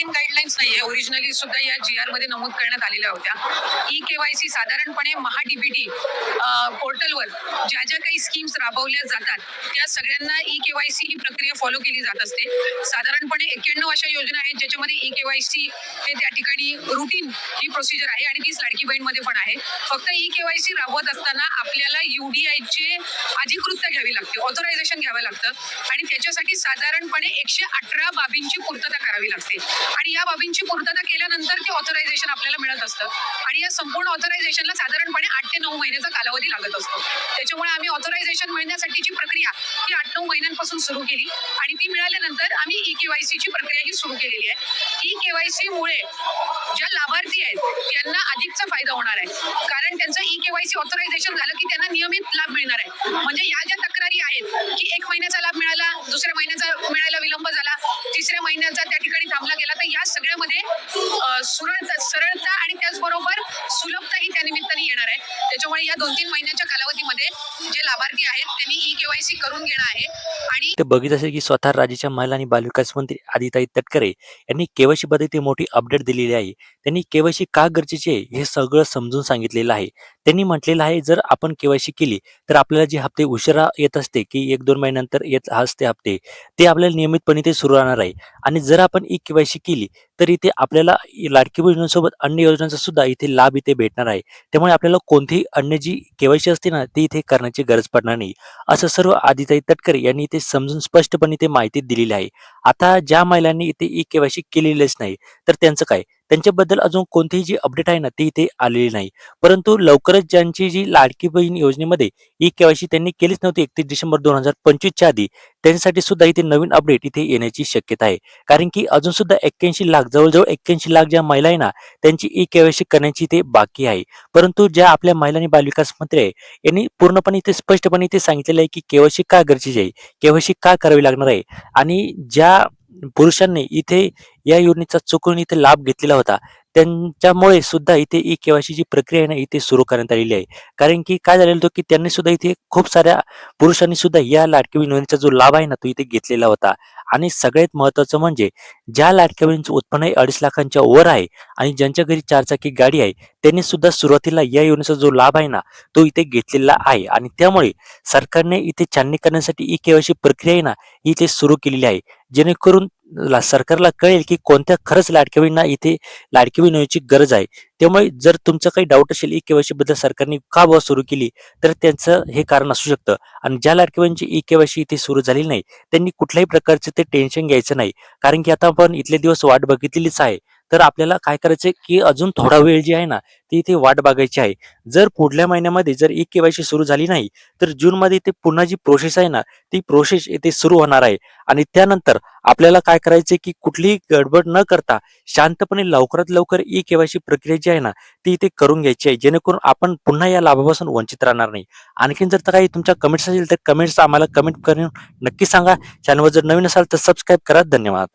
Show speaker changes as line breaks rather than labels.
Same guidelines नाहीये. Originally सुद्धा या GR मध्ये नमूद करण्यात आलेल्या होत्या. ई-केवायसी साधारणपणे महा-डीबीटी पोर्टलवर ज्या ज्या काही स्कीम्स राबवल्या जातात त्या सगळ्यांना ई-केवायसी ही प्रक्रिया फॉलो केली जात असते. साधारणपणे 91 अशा योजना आहेत ज्याच्यामध्ये ई-केवायसी हे त्या ठिकाणी रुटीन ही प्रोसिजर आहे आणि तीच लाडकी बहीणमध्ये पण आहे. फक्त ई-केवायसी राबवत असताना आपल्याला UDIचे अधिकृतता घ्यावी लागते, ऑथरायझेशन घ्यावं लागतं आणि त्याच्यासाठी साधारणपणे 118 बाबींची पूर्तता करावी लागते आणि या बाबींची पूर्तता केल्यानंतर ते ऑथरायझेशन आपल्याला मिळत असतं आणि या संपूर्ण ऑथरायझेशनला साधारणपणे 8 ते 9 महिन्याचा कालावधी लागत असतो. त्याच्यामुळे आम्ही ऑथरायझेशन मिळण्यासाठीची प्रक्रिया ही 8-9 महिन्यांपासून सुरू केली आणि ती मिळाल्यानंतर आम्ही ई-केवायसीची प्रक्रिया ही सुरू केलेली आहे. ई-केवायसी मुळे ज्या लाभार्थी आहेत त्यांना अधिकचा फायदा होणार आहे, कारण त्यांचं ई-केवायसी ऑथरायझेशन झालं की त्यांना नियमित लाभ मिळणार आहे. म्हणजे या ज्या तक्रारी आहेत की 1 महिन्याचा लाभ मिळाला, दुसऱ्या महिन्याचा मिळायला विलंब झाला, तिसऱ्या महिन्याचा त्या ठिकाणी थांबला गेला, तर या सगळ्यामध्ये सरळता आणि त्याचबरोबर सुलभता ही त्या निमित्ताने येणार आहे. त्याच्यामुळे या 2-3 महिन्याच्या कालावधीमध्ये जे लाभार्थी आहेत त्यांनी ई-केवायसी करून घेणं आहे. आणि
ते बघितलं असेल की स्वतः राज्याच्या महिला आणि बालविकास मंत्री आदिताई तटकरे यांनी केवायसी बद्दल मोठी अपडेट दिलेली आहे. त्यांनी केवायसी का गरजेची आहे हे सगळं समजून सांगितलेलं आहे. त्यांनी म्हटलेलं आहे, जर आपण केवायसी केली तर आपल्याला जे हप्ते उशिरा येत असते की 1-2 महिन्यानंतर येत असते हप्ते, ते आपल्याला नियमितपणे ते सुरू राहणार आहे. आणि जर आपण केवायसी केली तर इथे आपल्याला लाडकी बहिणींसोबत अन्य योजनांचा सुद्धा इथे लाभ इथे भेटणार आहे. त्यामुळे आपल्याला कोणतीही अन्य जी केवायसी असते ना ती इथे करण्याची गरज पडणार नाही. असं सर्व आदिताई तटकरे यांनी इथे समजून स्पष्टपणे ते माहिती दिलेली आहे. आता ज्या महिलांनी इथे ई-केवायसी केलेलीच नाही तर त्यांचं काय? त्यांच्याबद्दल अजून कोणतीही जी अपडेट आहे ना ती इथे आलेली नाही. परंतु लवकरच ज्यांची जी लाडकी बहीण योजनेमध्ये ई-केवायसी त्यांनी केलीच नव्हती 31 डिसेंबर 2025च्या आधी, त्यांच्यासाठी सुद्धा इथे नवीन अपडेट इथे येण्याची शक्यता आहे. कारण की अजून सुद्धा 81 लाख, जवळजवळ 81 लाख ज्या महिला आहे ना त्यांची ई-केवायसी करण्याची इथे बाकी आहे. परंतु ज्या आपल्या महिला आणि बालविकास मंत्री आहे यांनी पूर्णपणे इथे स्पष्टपणे इथे सांगितलेलं आहे की केवायसी का गरजेची आहे, केवायसी का करावी लागणार आहे आणि ज्या पुरुषांनी इथे या योजनेचा चुकून इथे लाभ घेतलेला होता त्यांच्यामुळे सुद्धा इथे ई-केवायसी ची प्रक्रिया आहे ना इथे सुरू करण्यात आलेली आहे. कारण की काय झालेलं होतं की त्यांनी सुद्धा इथे खूप साऱ्या पुरुषांनी सुद्धा या लाडकी बहीण योजनेचा जो लाभ आहे ना तो इथे घेतलेला होता. आणि सगळ्यात महत्त्वाचं म्हणजे ज्या लाडक्या बहिणीचं उत्पन्न हे 2.5 लाखांच्या वर आहे आणि ज्यांच्या घरी 4 चाकी गाडी आहे त्यांनी सुद्धा सुरुवातीला या योजनेचा जो लाभ आहे ना तो इथे घेतलेला आहे. आणि त्यामुळे सरकारने इथे छाननी करण्यासाठी ई-केवायसी प्रक्रिया आहे ना इथे सुरू केलेली आहे. जेणेकरून सरकारला कळेल की कोणत्या खरंच लाडक्या बहिणींना इथे लाडकी बहीण योजनेची गरज आहे. त्यामुळे जर तुमचं काही डाऊट असेल ई-केवायसी बद्दल सरकारने का बुवा सुरू केली तर त्यांचं हे कारण असू शकतं. आणि ज्या लाडक्या बहिणींची ई-केवायसी इथे सुरू झालेली नाही त्यांनी कुठल्याही प्रकारचे ते टेन्शन घ्यायचं नाही. कारण की आता आपण इथले दिवस वाट बघितलेलीच आहे. तर आपल्याला काय करायचंय की अजून थोडा वेळ जी आहे ना ती इथे वाट बघायची आहे. जर पुढल्या महिन्यामध्ये जर ई-केवायसी सुरू झाली नाही तर जूनमध्ये ते पुन्हा जी प्रोसेस आहे ना ती प्रोसेस इथे सुरू होणार आहे. आणि त्यानंतर आपल्याला काय करायचंय की कुठलीही गडबड न करता शांतपणे लवकरात लवकर ई-केवायसी प्रक्रिया जी आहे ना ती इथे करून घ्यायची आहे. जेणेकरून आपण पुन्हा या लाभापासून वंचित राहणार नाही. आणखीन जर काही तुमच्या कमेंट्स असेल तर कमेंट्स आम्हाला कमेंट करून नक्की सांगा. चॅनलवर जर नवीन असाल तर सबस्क्राईब करा. धन्यवाद.